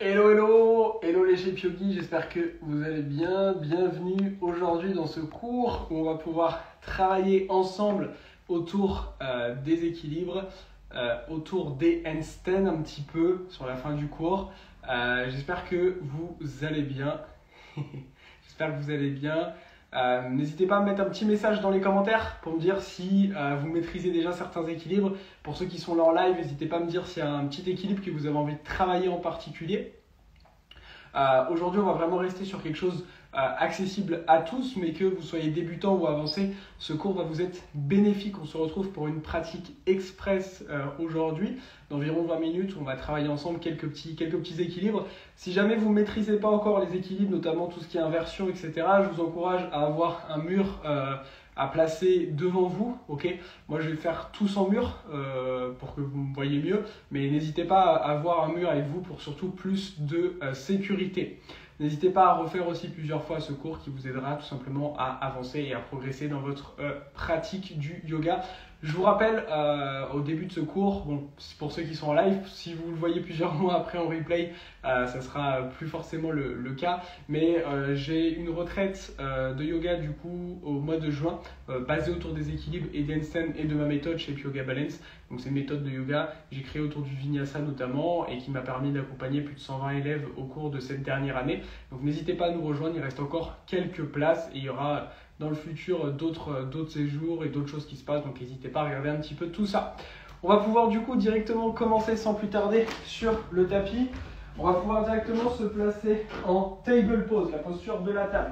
Hello, hello, hello les chefs yogi, j'espère que vous allez bien. Bienvenue aujourd'hui dans ce cours où on va pouvoir travailler ensemble autour des équilibres, autour des handstands un petit peu sur la fin du cours. J'espère que vous allez bien. J'espère que vous allez bien. N'hésitez pas à me mettre un petit message dans les commentaires pour me dire si vous maîtrisez déjà certains équilibres. Pour ceux qui sont là en live, n'hésitez pas à me dire s'il y a un petit équilibre que vous avez envie de travailler en particulier. Aujourd'hui, on va vraiment rester sur quelque chose accessible à tous, mais que vous soyez débutant ou avancé, ce cours va vous être bénéfique. On se retrouve pour une pratique express aujourd'hui, d'environ 20 minutes, où on va travailler ensemble quelques petits équilibres. Si jamais vous ne maîtrisez pas encore les équilibres, notamment tout ce qui est inversion, etc., je vous encourage à avoir un mur à placer devant vous. Okay, moi, je vais le faire tous en mur pour que vous me voyez mieux, mais n'hésitez pas à avoir un mur avec vous pour surtout plus de sécurité. N'hésitez pas à refaire aussi plusieurs fois ce cours qui vous aidera tout simplement à avancer et à progresser dans votre pratique du yoga. Je vous rappelle au début de ce cours, bon, pour ceux qui sont en live, si vous le voyez plusieurs mois après en replay, ça sera plus forcément le cas. Mais j'ai une retraite de yoga du coup au mois de juin, basée autour des équilibres et des handstands et de ma méthode Shape Yoga Balance. Donc c'est une méthode de yoga que j'ai créée autour du Vinyasa notamment et qui m'a permis d'accompagner plus de 120 élèves au cours de cette dernière année. Donc n'hésitez pas à nous rejoindre, il reste encore quelques places et il y aura dans le futur d'autres séjours et d'autres choses qui se passent. Donc n'hésitez pas à regarder un petit peu tout ça. On va pouvoir du coup directement commencer sans plus tarder sur le tapis. On va pouvoir directement se placer en table pose, la posture de la table.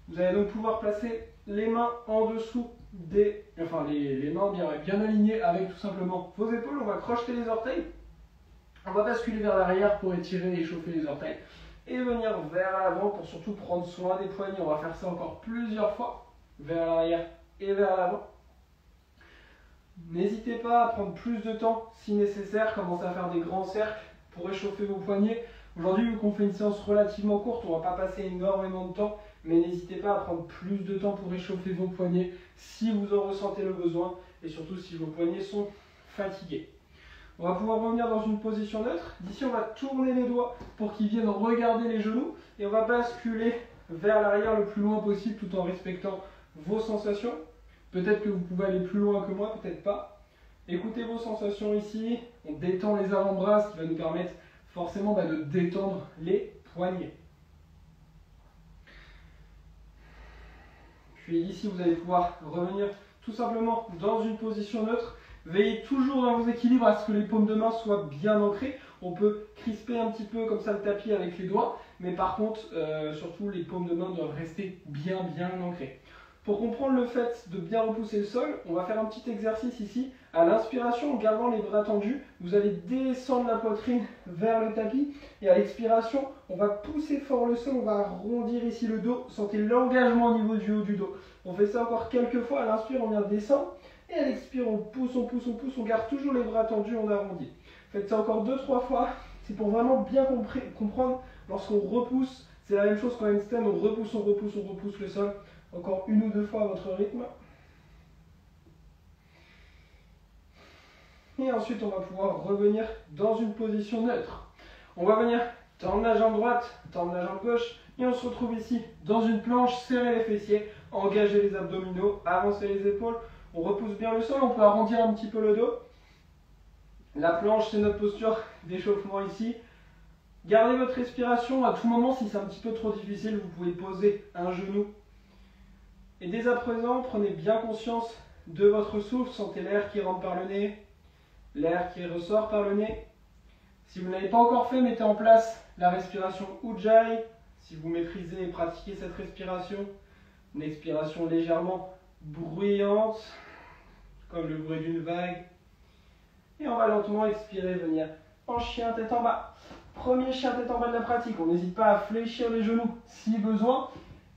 Vous allez donc pouvoir placer les mains en dessous les mains bien alignées avec tout simplement vos épaules. On va crocheter les orteils. On va basculer vers l'arrière pour étirer et échauffer les orteils. Et venir vers l'avant pour surtout prendre soin des poignets. On va faire ça encore plusieurs fois. Vers l'arrière et vers l'avant. N'hésitez pas à prendre plus de temps si nécessaire. Commencez à faire des grands cercles pour échauffer vos poignets. Aujourd'hui, vu qu'on fait une séance relativement courte, on ne va pas passer énormément de temps. Mais n'hésitez pas à prendre plus de temps pour échauffer vos poignets si vous en ressentez le besoin. Et surtout si vos poignets sont fatigués. On va pouvoir revenir dans une position neutre. D'ici, on va tourner les doigts pour qu'ils viennent regarder les genoux. Et on va basculer vers l'arrière le plus loin possible tout en respectant vos sensations. Peut-être que vous pouvez aller plus loin que moi, peut-être pas. Écoutez vos sensations ici. On détend les avant-bras, ce qui va nous permettre forcément de détendre les poignets. Puis ici, vous allez pouvoir revenir tout simplement dans une position neutre. Veillez toujours dans vos équilibres à ce que les paumes de main soient bien ancrées. On peut crisper un petit peu comme ça le tapis avec les doigts, mais par contre, surtout les paumes de main doivent rester bien ancrées. Pour comprendre le fait de bien repousser le sol, on va faire un petit exercice ici. À l'inspiration, en gardant les bras tendus, vous allez descendre la poitrine vers le tapis. Et à l'expiration, on va pousser fort le sol, on va arrondir ici le dos. Sentez l'engagement au niveau du haut du dos. On fait ça encore quelques fois. À l'inspire, on vient descendre. Et à l'expire, on pousse, on garde toujours les bras tendus, on arrondit. Faites ça encore 2-3 fois. C'est pour vraiment bien comprendre. Lorsqu'on repousse, c'est la même chose qu'en handstand, on repousse le sol. Encore 1 ou 2 fois à votre rythme. Et ensuite, on va pouvoir revenir dans une position neutre. On va venir tendre la jambe droite, tendre la jambe gauche. Et on se retrouve ici dans une planche, serrer les fessiers, engager les abdominaux, avancer les épaules. On repousse bien le sol, on peut arrondir un petit peu le dos. La planche, c'est notre posture d'échauffement ici. Gardez votre respiration à tout moment. Si c'est un petit peu trop difficile, vous pouvez poser un genou. Et dès à présent, prenez bien conscience de votre souffle. Sentez l'air qui rentre par le nez, l'air qui ressort par le nez. Si vous ne l'avez pas encore fait, mettez en place la respiration Ujjayi. Si vous maîtrisez et pratiquez cette respiration, une expiration légèrement bruyante, comme le bruit d'une vague. Et on va lentement expirer, venir en chien tête en bas. Premier chien tête en bas de la pratique. On n'hésite pas à fléchir les genoux si besoin.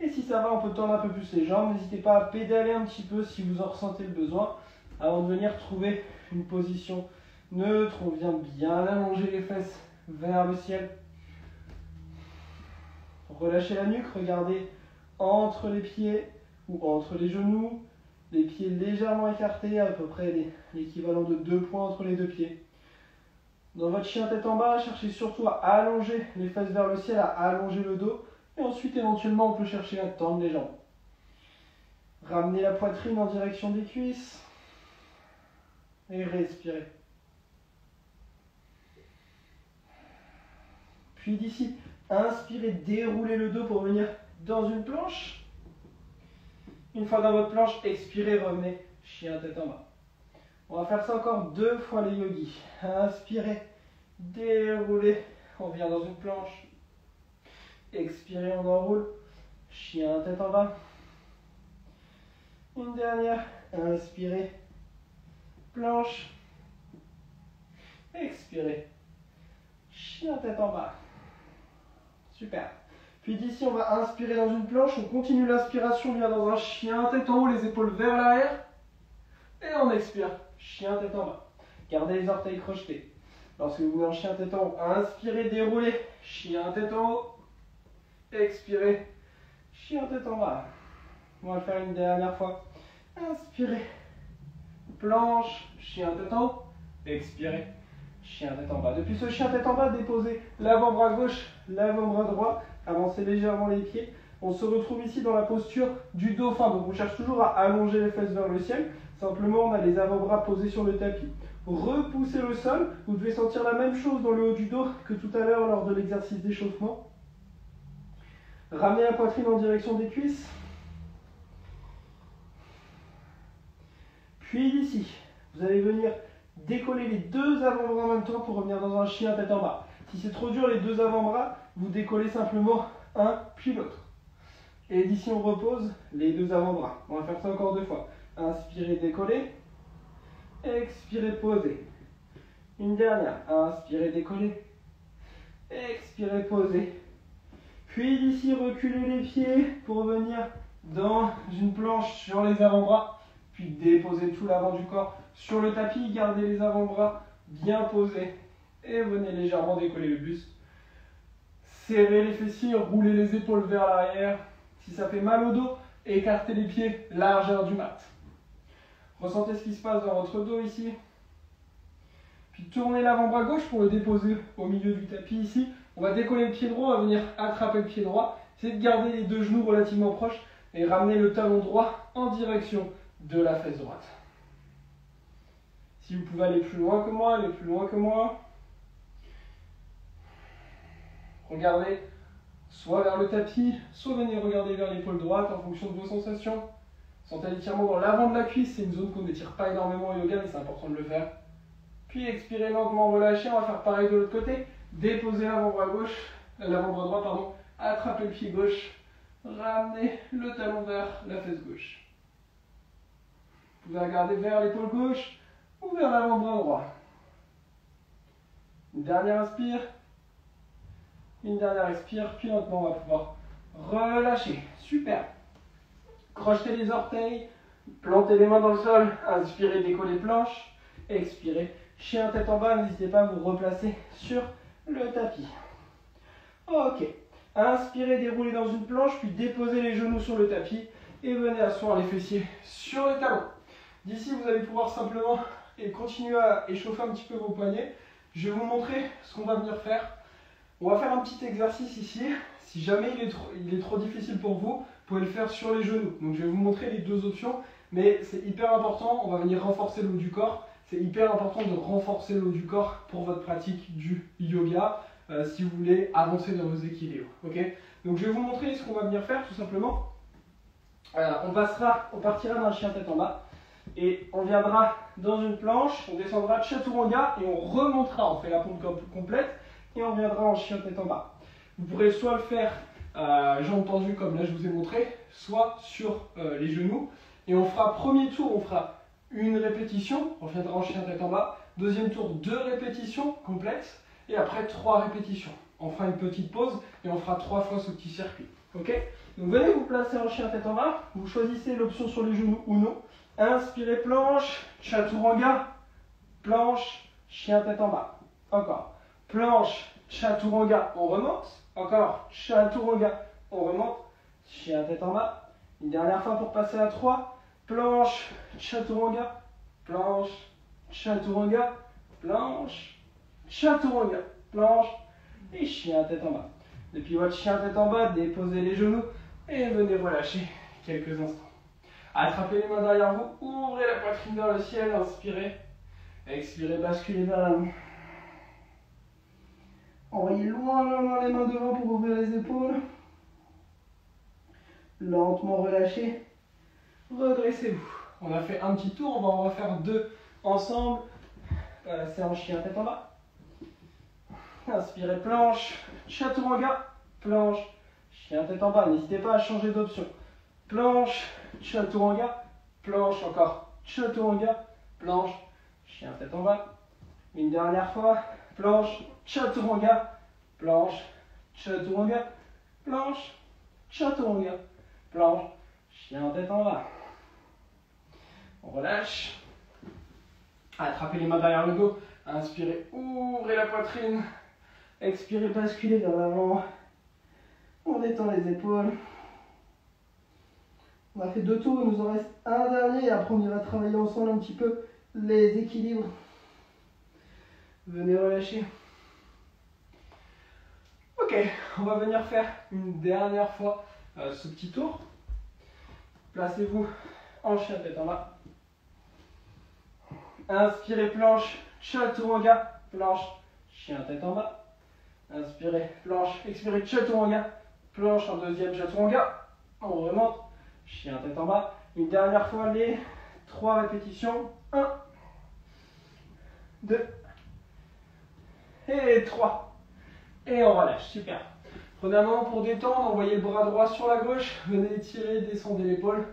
Et si ça va, on peut tendre un peu plus les jambes. N'hésitez pas à pédaler un petit peu si vous en ressentez le besoin. Avant de venir trouver une position neutre, on vient bien allonger les fesses vers le ciel. Relâchez la nuque, regardez entre les pieds ou entre les genoux. Les pieds légèrement écartés, à peu près l'équivalent de 2 points entre les 2 pieds. Dans votre chien tête en bas, cherchez surtout à allonger les fesses vers le ciel, à allonger le dos. Et ensuite, éventuellement, on peut chercher à tendre les jambes. Ramenez la poitrine en direction des cuisses. Et respirez. Puis d'ici, inspirez, déroulez le dos pour venir dans une planche. Une fois dans votre planche, expirez, revenez, chien tête en bas. On va faire ça encore 2 fois les yogis. Inspirez, déroulez, on vient dans une planche. Expirez, on enroule, chien tête en bas. Une dernière, inspirez, planche. Expirez, chien tête en bas. Super. Puis d'ici, on va inspirer dans une planche. On continue l'inspiration, on vient dans un chien tête en haut, les épaules vers l'arrière. Et on expire, chien tête en bas. Gardez les orteils crochetés. Lorsque vous venez en chien tête en haut, inspirez, déroulez, chien tête en haut. Expirez, chien tête en bas. On va le faire une dernière fois. Inspirez, planche, chien tête en haut. Expirez, chien tête en bas. Depuis ce chien tête en bas, déposez l'avant-bras gauche, l'avant-bras droit. Avancez légèrement les pieds. On se retrouve ici dans la posture du dauphin. Donc on cherche toujours à allonger les fesses vers le ciel. Simplement, on a les avant-bras posés sur le tapis. Repoussez le sol. Vous devez sentir la même chose dans le haut du dos que tout à l'heure lors de l'exercice d'échauffement. Ramenez la poitrine en direction des cuisses. Puis d'ici, vous allez venir décoller les 2 avant-bras en même temps pour revenir dans un chien tête en bas. Si c'est trop dur les 2 avant-bras, vous décollez simplement un puis l'autre. Et d'ici on repose les 2 avant-bras. On va faire ça encore 2 fois. Inspirez, décollez. Expirez, posez. Une dernière. Inspirez, décollez. Expirez, posez. Puis d'ici, reculez les pieds pour venir dans une planche sur les avant-bras. Puis déposez tout l'avant du corps sur le tapis. Gardez les avant-bras bien posés. Et venez légèrement décoller le buste. Serrez les fessiers, roulez les épaules vers l'arrière. Si ça fait mal au dos, écartez les pieds, largeur du mat. Ressentez ce qui se passe dans votre dos ici. Puis tournez l'avant-bras gauche pour le déposer au milieu du tapis ici. On va décoller le pied droit, on va venir attraper le pied droit. Essayez de garder les 2 genoux relativement proches et ramener le talon droit en direction de la fesse droite. Si vous pouvez aller plus loin que moi, allez plus loin que moi. Regardez soit vers le tapis, soit venez regarder vers l'épaule droite en fonction de vos sensations. Sentez l'étirement dans l'avant de la cuisse, c'est une zone qu'on n'étire pas énormément au yoga, mais c'est important de le faire. Puis expirez lentement, relâchez, on va faire pareil de l'autre côté. Déposez l'avant-bras gauche, l'avant-bras droit, pardon, attrapez le pied gauche, ramenez le talon vers la fesse gauche. Vous pouvez regarder vers l'épaule gauche ou vers l'avant-bras droit. Une dernière inspire. Une dernière expire, puis lentement on va pouvoir relâcher. Super. Crochetez les orteils, plantez les mains dans le sol, inspirez, décollez planche, expirez, chien tête en bas, n'hésitez pas à vous replacer sur le tapis. Ok. Inspirez, déroulez dans une planche, puis déposez les genoux sur le tapis et venez asseoir les fessiers sur les talons. D'ici, vous allez pouvoir simplement continuer à échauffer un petit peu vos poignets. Je vais vous montrer ce qu'on va venir faire. On va faire un petit exercice ici. Si jamais il est trop difficile pour vous, vous pouvez le faire sur les genoux. Donc je vais vous montrer les 2 options, mais c'est hyper important. On va venir renforcer le haut du corps. C'est hyper important de renforcer le haut du corps pour votre pratique du yoga, si vous voulez avancer dans vos équilibres. Okay, donc je vais vous montrer ce qu'on va venir faire tout simplement. On partira d'un chien tête en bas et on viendra dans une planche, on descendra de chaturanga et on remontera. On fait la pompe complète. Et on viendra en chien tête en bas. Vous pourrez soit le faire jambes tendues comme là je vous ai montré, soit sur les genoux. Et on fera premier tour, on fera une répétition, on viendra en chien tête en bas. Deuxième tour, 2 répétitions complètes. Et après 3 répétitions. On fera une petite pause et on fera 3 fois ce petit circuit. Ok? Donc venez vous placer en chien tête en bas. Vous choisissez l'option sur les genoux ou non. Inspirez, planche, chaturanga, planche, chien tête en bas. Encore. Planche, chaturanga, on remonte. Encore, chaturanga, on remonte. Chien tête en bas. Une dernière fois pour passer à 3. Planche, chaturanga, planche, planche, chaturanga, planche et chien tête en bas. Depuis votre chien tête en bas, déposez les genoux et venez relâcher quelques instants. Attrapez les mains derrière vous, ouvrez la poitrine vers le ciel, inspirez, expirez, basculez vers l'avant. Envoyez loin les mains devant pour ouvrir les épaules. Lentement relâchez, redressez-vous. On a fait un petit tour, on va en refaire deux ensemble. C'est en chien tête en bas. Inspirez, planche, chaturanga, planche, chien tête en bas. N'hésitez pas à changer d'option. Planche, chaturanga, planche, encore chaturanga, planche, chien tête en bas. Une dernière fois, planche, chaturanga, planche, chaturanga, planche, chaturanga, planche, chien tête en bas. On relâche. Attrapez les mains derrière le dos. Inspirez, ouvrez la poitrine. Expirez, basculez vers l'avant. On détend les épaules. On a fait deux tours, il nous en reste un dernier. Et après, on ira travailler ensemble un petit peu les équilibres. Venez relâcher. Ok, on va venir faire une dernière fois ce petit tour. Placez-vous en chien tête en bas. Inspirez, planche, chaturanga, planche, chien tête en bas. Inspirez, planche, expirez, chaturanga, planche en deuxième, chaturanga. On remonte, chien tête en bas. Une dernière fois, les 3 répétitions. 1, 2 et 3. Et on relâche, super. Prenez un moment pour détendre, envoyez le bras droit sur la gauche, venez étirer, descendez l'épaule.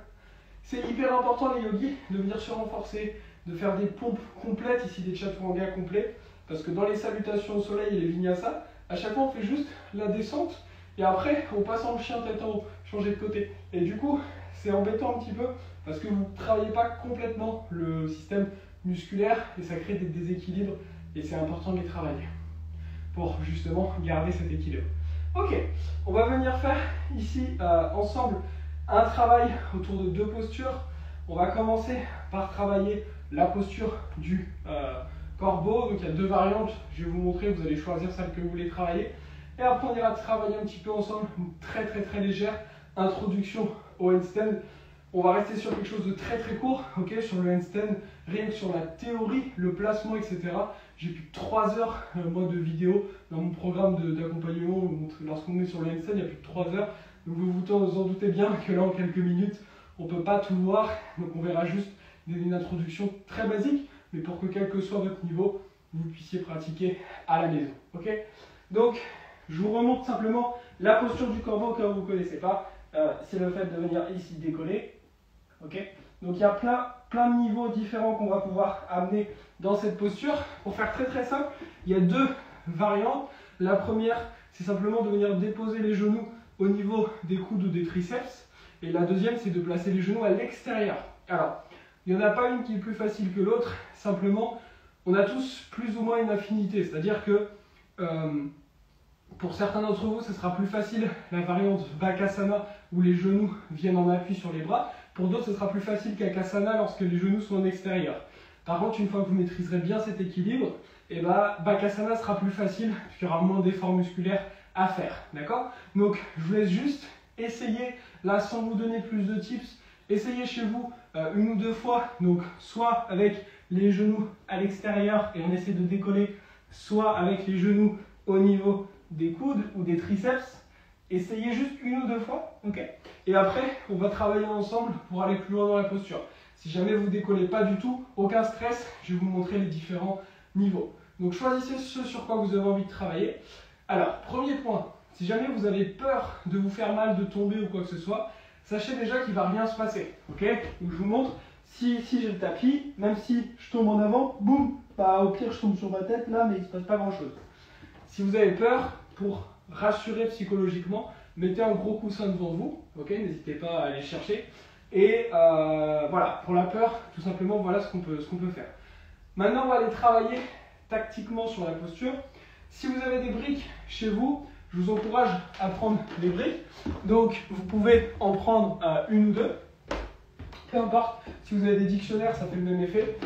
C'est hyper important les yogis de venir se renforcer, de faire des pompes complètes, ici des chaturanga complets, parce que dans les salutations au soleil et les vinyasa, à chaque fois on fait juste la descente, et après on passe en chien tête en haut, changer de côté. Et du coup, c'est embêtant un petit peu, parce que vous ne travaillez pas complètement le système musculaire, et ça crée des déséquilibres, et c'est important de les travailler, pour justement garder cet équilibre. Ok, on va venir faire ici ensemble un travail autour de 2 postures. On va commencer par travailler la posture du corbeau. Donc il y a 2 variantes, je vais vous montrer, vous allez choisir celle que vous voulez travailler. Et après on ira travailler un petit peu ensemble, une très légère introduction au handstand. On va rester sur quelque chose de très court, ok, sur le handstand, rien que sur la théorie, le placement, etc. J'ai plus de 3 heures moi, de vidéo dans mon programme d'accompagnement. Lorsqu'on est sur le handstand, il y a plus de 3 heures. Donc vous vous en doutez bien que là, en quelques minutes, on ne peut pas tout voir. Donc on verra juste une introduction très basique, mais pour que quel que soit votre niveau, vous puissiez pratiquer à la maison. Ok, donc je vous remonte simplement la posture du corbeau que vous ne connaissez pas. C'est le fait de venir ici décoller. Okay, donc il y a plein de niveaux différents qu'on va pouvoir amener dans cette posture. Pour faire très simple, il y a 2 variantes. La première, c'est simplement de venir déposer les genoux au niveau des coudes ou des triceps. Et la deuxième, c'est de placer les genoux à l'extérieur. Alors, il n'y en a pas une qui est plus facile que l'autre. Simplement, on a tous plus ou moins une affinité. C'est-à-dire que pour certains d'entre vous, ce sera plus facile la variante Bakasana où les genoux viennent en appui sur les bras. Pour d'autres, ce sera plus facile qu'Akasana lorsque les genoux sont en extérieur. Par contre, une fois que vous maîtriserez bien cet équilibre, et Bakasana sera plus facile parce qu'il y aura moins d'efforts musculaires à faire. D'accord? Donc, je vous laisse juste essayer, là sans vous donner plus de tips, essayez chez vous 1 ou 2 fois. Donc, soit avec les genoux à l'extérieur et on essaie de décoller, soit avec les genoux au niveau des coudes ou des triceps. Essayez juste 1 ou 2 fois, ok? Et après, on va travailler ensemble pour aller plus loin dans la posture. Si jamais vous ne décollez pas du tout, aucun stress, je vais vous montrer les différents niveaux. Donc choisissez ce sur quoi vous avez envie de travailler. Alors, premier point, si jamais vous avez peur de vous faire mal, de tomber ou quoi que ce soit, sachez déjà qu'il ne va rien se passer, ok? Donc je vous montre, si j'ai le tapis, même si je tombe en avant, boum, au pire je tombe sur ma tête là, mais il ne se passe pas grand chose. Si vous avez peur, pour rassurer psychologiquement, mettez un gros coussin devant vous, ok, n'hésitez pas à aller chercher. Et voilà, pour la peur, tout simplement, voilà ce qu'on peut faire. Maintenant, on va aller travailler tactiquement sur la posture. Si vous avez des briques chez vous, je vous encourage à prendre des briques. Donc, vous pouvez en prendre 1 ou 2. Peu importe, si vous avez des dictionnaires, ça fait le même effet.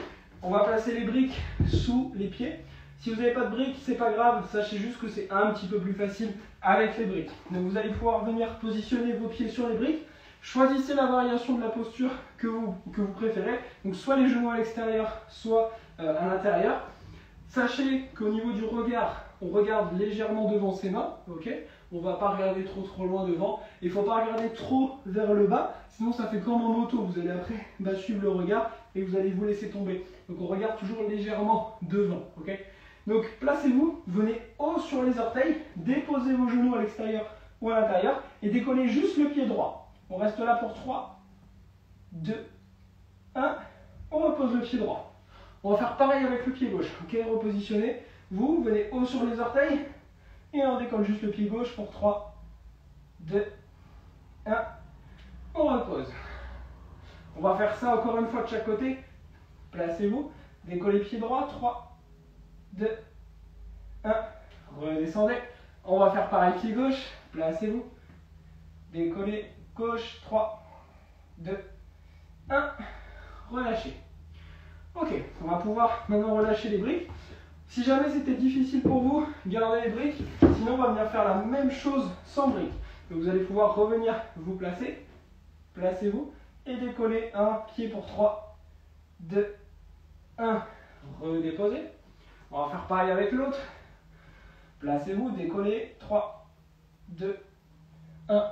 On va placer les briques sous les pieds. Si vous n'avez pas de briques, c'est pas grave, sachez juste que c'est un petit peu plus facile avec les briques. Donc vous allez pouvoir venir positionner vos pieds sur les briques. Choisissez la variation de la posture que vous préférez. Donc soit les genoux à l'extérieur, soit à l'intérieur. Sachez qu'au niveau du regard, on regarde légèrement devant ses mains, ok? On ne va pas regarder trop loin devant. Il ne faut pas regarder trop vers le bas, sinon ça fait comme en moto. Vous allez après suivre le regard et vous allez vous laisser tomber. Donc on regarde toujours légèrement devant, ok? Donc placez-vous, venez haut sur les orteils, déposez vos genoux à l'extérieur ou à l'intérieur et décollez juste le pied droit. On reste là pour 3, 2, 1, on repose le pied droit. On va faire pareil avec le pied gauche, ok? Repositionnez, vous venez haut sur les orteils et on décolle juste le pied gauche pour 3, 2, 1, on repose. On va faire ça encore une fois de chaque côté. Placez-vous, décollez pied droit, 3, 2, 1, redescendez. On va faire pareil pied gauche, placez-vous, décollez gauche, 3, 2, 1, relâchez. Ok, on va pouvoir maintenant relâcher les briques. Si jamais c'était difficile pour vous, gardez les briques, sinon on va venir faire la même chose sans briques. Donc vous allez pouvoir revenir vous placer, placez-vous et décoller un pied pour 3, 2, 1, redéposez. On va faire pareil avec l'autre. Placez-vous, décollez, 3, 2, 1,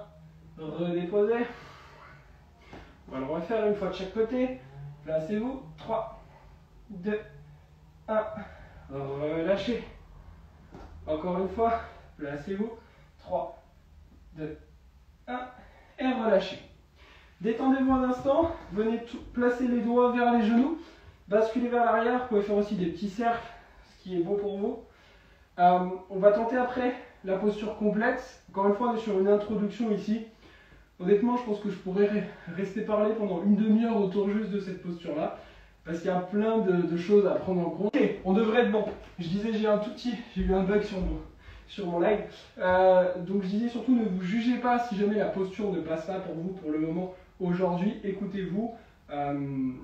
redéposez. On va le refaire une fois de chaque côté. Placez-vous, 3, 2, 1, relâchez. Encore une fois, placez-vous, 3, 2, 1, et relâchez. Détendez-vous un instant, venez placer les doigts vers les genoux, basculez vers l'arrière, vous pouvez faire aussi des petits cercles, ce qui est bon pour vous. On va tenter après la posture complète. Encore une fois, on est sur une introduction ici. Honnêtement, je pense que je pourrais rester parler pendant une demi-heure autour juste de cette posture-là, parce qu'il y a plein de choses à prendre en compte. Ok, on devrait être bon. Je disais, j'ai eu un bug sur mon live. Donc je disais surtout, ne vous jugez pas si jamais la posture ne passe pas pour vous pour le moment aujourd'hui. Écoutez-vous, il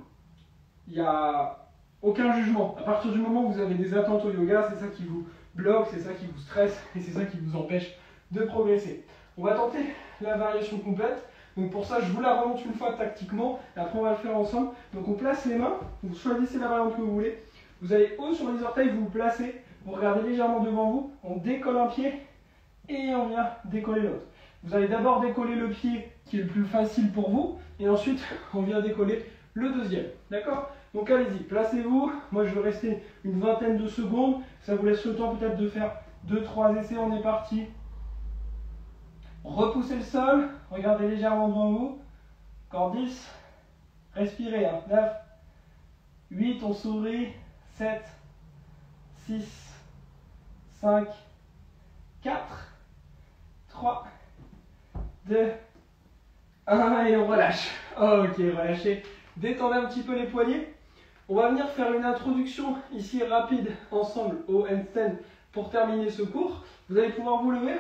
n'y a aucun jugement. À partir du moment où vous avez des attentes au yoga, c'est ça qui vous bloque, c'est ça qui vous stresse et c'est ça qui vous empêche de progresser. On va tenter la variation complète. Donc pour ça, je vous la remonte une fois tactiquement, et après on va le faire ensemble. Donc on place les mains, vous choisissez la variante que vous voulez. Vous allez haut sur les orteils, vous vous placez, vous regardez légèrement devant vous, on décolle un pied et on vient décoller l'autre. Vous allez d'abord décoller le pied qui est le plus facile pour vous, et ensuite on vient décoller le deuxième. D'accord? Donc allez-y, placez-vous. Moi je vais rester une vingtaine de secondes, ça vous laisse le temps peut-être de faire 2-3 essais, on est parti. Repoussez le sol, regardez légèrement devant vous. Encore 10. Respirez. 9, 8, on sourit. 7, 6, 5, 4, 3, 2, 1 et on relâche. Ok, relâchez. Détendez un petit peu les poignets. On va venir faire une introduction ici rapide ensemble au handstand pour terminer ce cours. Vous allez pouvoir vous lever.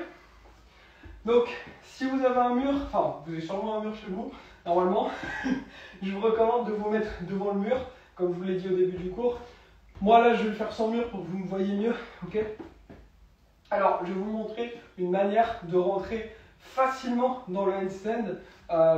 Donc, si vous avez un mur, enfin, vous avez sûrement un mur chez vous, normalement, je vous recommande de vous mettre devant le mur, comme je vous l'ai dit au début du cours. Moi, là, je vais le faire sans mur pour que vous me voyez mieux, ok? Alors, je vais vous montrer une manière de rentrer facilement dans le handstand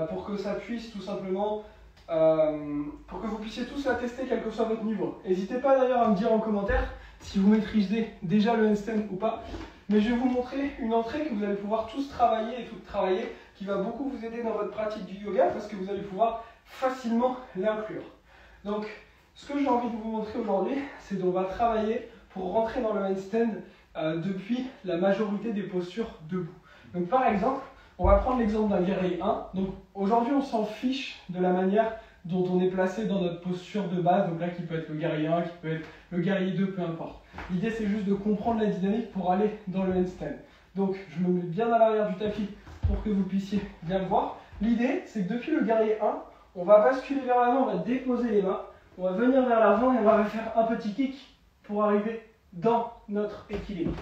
pour que ça puisse tout simplement, pour que vous puissiez tous la tester, quel que soit votre niveau. N'hésitez pas d'ailleurs à me dire en commentaire si vous maîtrisez déjà le handstand ou pas. Mais je vais vous montrer une entrée que vous allez pouvoir tous travailler et toutes travailler, qui va beaucoup vous aider dans votre pratique du yoga parce que vous allez pouvoir facilement l'inclure. Donc, ce que j'ai envie de vous montrer aujourd'hui, c'est qu'on va travailler pour rentrer dans le handstand depuis la majorité des postures debout. Donc, par exemple, on va prendre l'exemple d'un guerrier 1. Donc, aujourd'hui, on s'en fiche de la manière dont on est placé dans notre posture de base. Donc là, qui peut être le guerrier 1, qui peut être le guerrier 2, peu importe. L'idée, c'est juste de comprendre la dynamique pour aller dans le handstand. Donc, je me mets bien à l'arrière du tapis pour que vous puissiez bien le voir. L'idée, c'est que depuis le guerrier 1, on va basculer vers l'avant, on va déposer les mains, on va venir vers l'avant et on va faire un petit kick pour arriver dans notre équilibre.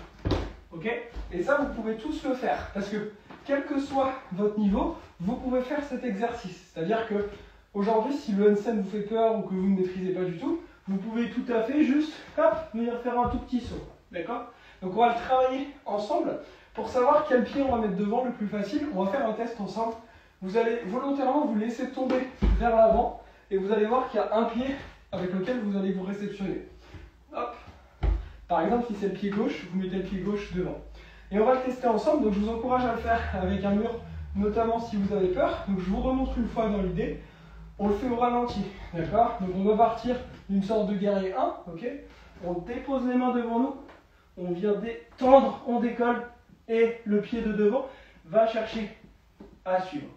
Ok? Et ça, vous pouvez tous le faire parce que, quel que soit votre niveau, vous pouvez faire cet exercice. C'est-à-dire que aujourd'hui, si le handstand vous fait peur ou que vous ne maîtrisez pas du tout, vous pouvez tout à fait juste hop, venir faire un tout petit saut. D'accord? Donc on va le travailler ensemble. Pour savoir quel pied on va mettre devant le plus facile, on va faire un test ensemble. Vous allez volontairement vous laisser tomber vers l'avant et vous allez voir qu'il y a un pied avec lequel vous allez vous réceptionner. Hop. Par exemple, si c'est le pied gauche, vous mettez le pied gauche devant. Et on va le tester ensemble, donc je vous encourage à le faire avec un mur, notamment si vous avez peur. Donc je vous remontre une fois dans l'idée. On le fait au ralenti, d'accord? Donc on va partir d'une sorte de guerrier 1, ok? On dépose les mains devant nous, on vient détendre, on décolle, et le pied de devant va chercher à suivre.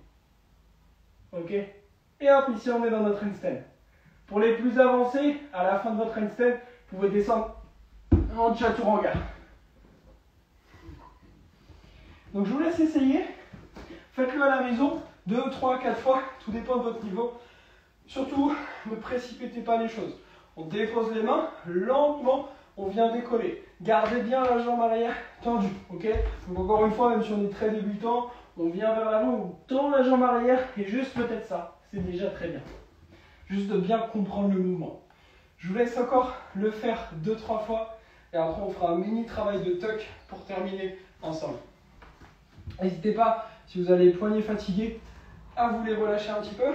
Ok? Et hop, ici on est dans notre handstand. Pour les plus avancés, à la fin de votre handstand, vous pouvez descendre en chaturanga. Donc je vous laisse essayer. Faites-le à la maison, 2, 3, 4 fois, tout dépend de votre niveau. Surtout, ne précipitez pas les choses. On dépose les mains, lentement, on vient décoller. Gardez bien la jambe arrière tendue, ok? Donc encore une fois, même si on est très débutant, on vient vers l'avant, on tend la jambe arrière et juste peut-être ça, c'est déjà très bien. Juste de bien comprendre le mouvement. Je vous laisse encore le faire 2-3 fois et après on fera un mini travail de tuck pour terminer ensemble. N'hésitez pas, si vous avez les poignets fatigués, à vous les relâcher un petit peu.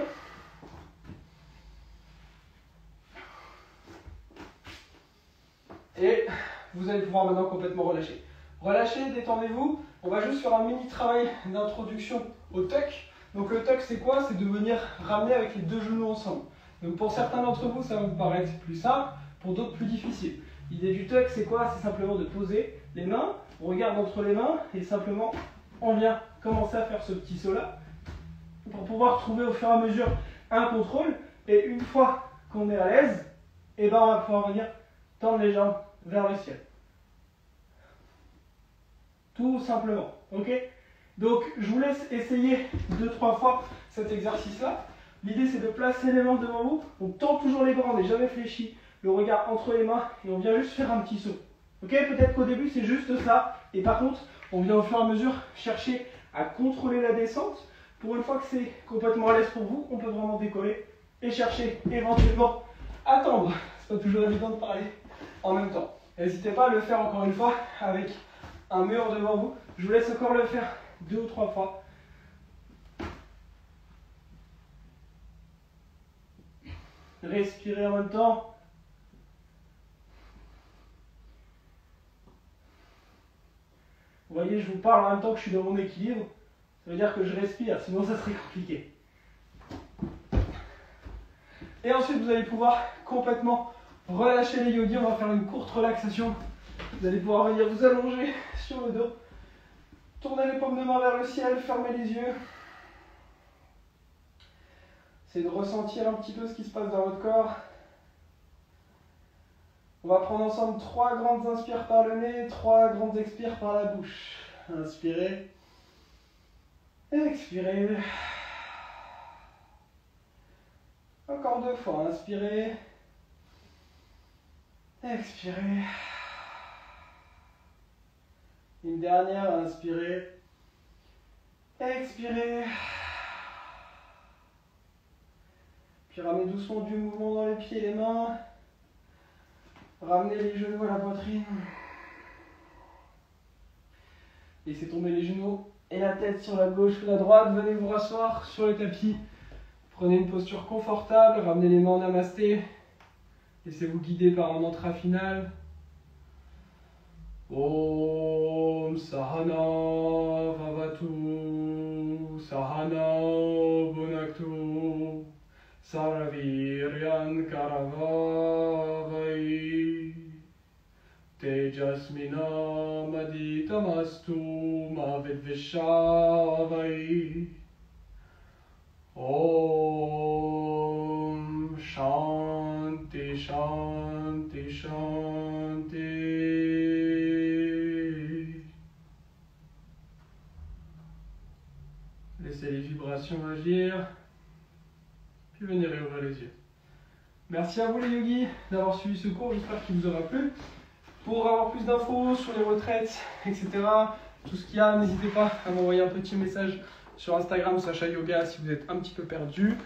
Et vous allez pouvoir maintenant complètement relâcher. Relâchez, détendez-vous. On va juste faire un mini travail d'introduction au tuck. Donc le tuck, c'est quoi? C'est de venir ramener avec les deux genoux ensemble. Donc pour certains d'entre vous, ça va vous paraître plus simple, pour d'autres plus difficile. L'idée du tuck, c'est quoi? C'est simplement de poser les mains, on regarde entre les mains et simplement on vient commencer à faire ce petit saut là pour pouvoir trouver au fur et à mesure un contrôle. Et une fois qu'on est à l'aise, et ben on va pouvoir venir tendre les jambes vers le ciel. Tout simplement, ok? Donc je vous laisse essayer 2-3 fois cet exercice-là. L'idée c'est de placer les mains devant vous, on tend toujours les bras, on n'est jamais fléchi, le regard entre les mains et on vient juste faire un petit saut. Ok? Peut-être qu'au début c'est juste ça, et par contre on vient au fur et à mesure chercher à contrôler la descente. Pour une fois que c'est complètement à l'aise pour vous, on peut vraiment décoller et chercher éventuellement à tendre. C'est pas toujours évident de parler en même temps. N'hésitez pas à le faire encore une fois avec un mur devant vous. Je vous laisse encore le faire 2 ou 3 fois. Respirez en même temps. Vous voyez, je vous parle en même temps que je suis dans mon équilibre. Ça veut dire que je respire, sinon ça serait compliqué. Et ensuite, vous allez pouvoir complètement relâcher les yogis. On va faire une courte relaxation. Vous allez pouvoir venir vous allonger sur le dos. Tournez les paumes de main vers le ciel, fermez les yeux. Essayez de ressentir un petit peu ce qui se passe dans votre corps. On va prendre ensemble 3 grandes inspires par le nez, 3 grandes expires par la bouche. Inspirez. Expirez. Encore 2 fois. Inspirez. Expirez. Une dernière. Inspirez. Expirez. Puis ramenez doucement du mouvement dans les pieds et les mains. Ramenez les genoux à la poitrine. Laissez tomber les genoux et la tête sur la gauche ou la droite. Venez vous rasseoir sur le tapis. Prenez une posture confortable. Ramenez les mains en namasté. Laissez-vous guider par un mantra final. Om Sahana Bhavatu Sahana Bhunaktu Saraviryan Karavavai Tejasmina Maditamastu Mavidvishavai Om Shanti Shanti Shanti. Laissez les vibrations agir. Puis venez réouvrir les yeux. Merci à vous les yogis d'avoir suivi ce cours, j'espère qu'il vous aura plu. Pour avoir plus d'infos sur les retraites, etc., tout ce qu'il y a, n'hésitez pas à m'envoyer un petit message sur Instagram, Sacha Yoga, si vous êtes un petit peu perdu.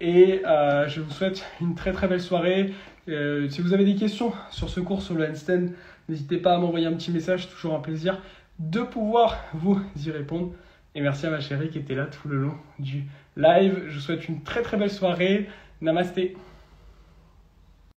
Et je vous souhaite une très très belle soirée. Si vous avez des questions sur ce cours sur le handstand, n'hésitez pas à m'envoyer un petit message, c'est toujours un plaisir de pouvoir vous y répondre. Et merci à ma chérie qui était là tout le long du live. Je vous souhaite une très très belle soirée. Namasté.